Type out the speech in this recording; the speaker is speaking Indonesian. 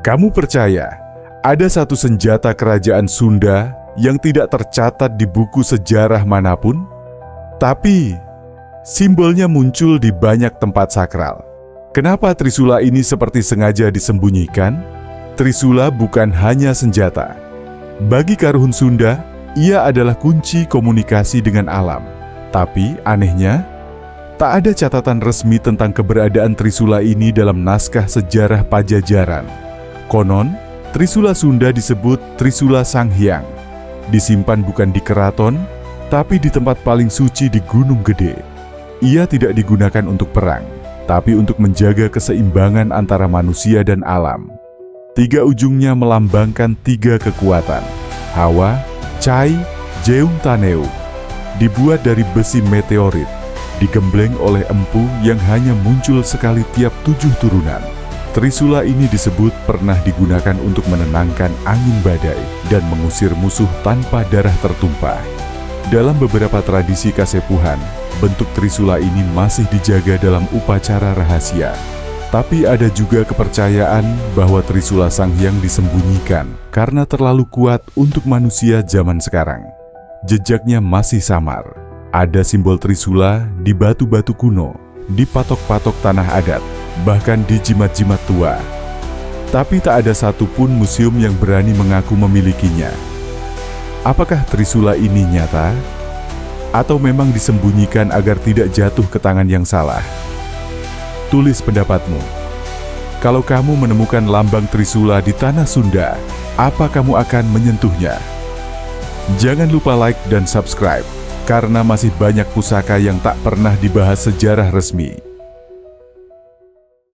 Kamu percaya ada satu senjata kerajaan Sunda yang tidak tercatat di buku sejarah manapun? Tapi simbolnya muncul di banyak tempat sakral. Kenapa Trisula ini seperti sengaja disembunyikan? Trisula bukan hanya senjata. Bagi Karuhun Sunda, ia adalah kunci komunikasi dengan alam. Tapi anehnya, tak ada catatan resmi tentang keberadaan Trisula ini dalam naskah sejarah Pajajaran. Konon, Trisula Sunda disebut Trisula Sanghyang. Disimpan bukan di keraton, tapi di tempat paling suci di Gunung Gede. Ia tidak digunakan untuk perang, tapi untuk menjaga keseimbangan antara manusia dan alam. 3 ujungnya melambangkan 3 kekuatan: Hawa, Cai, Jeung Taneu. Dibuat dari besi meteorit, digembleng oleh empu yang hanya muncul sekali tiap 7 turunan. Trisula ini disebut pernah digunakan untuk menenangkan angin badai dan mengusir musuh tanpa darah tertumpah. Dalam beberapa tradisi Kasepuhan, bentuk Trisula ini masih dijaga dalam upacara rahasia. Tapi ada juga kepercayaan bahwa Trisula Sanghyang disembunyikan karena terlalu kuat untuk manusia zaman sekarang. Jejaknya masih samar. Ada simbol Trisula di batu-batu kuno, di patok-patok tanah adat, bahkan di jimat-jimat tua. Tapi tak ada satupun museum yang berani mengaku memilikinya. Apakah Trisula ini nyata? Atau memang disembunyikan agar tidak jatuh ke tangan yang salah? Tulis pendapatmu. Kalau kamu menemukan lambang Trisula di tanah Sunda, apa kamu akan menyentuhnya? Jangan lupa like dan subscribe, karena masih banyak pusaka yang tak pernah dibahas sejarah resmi.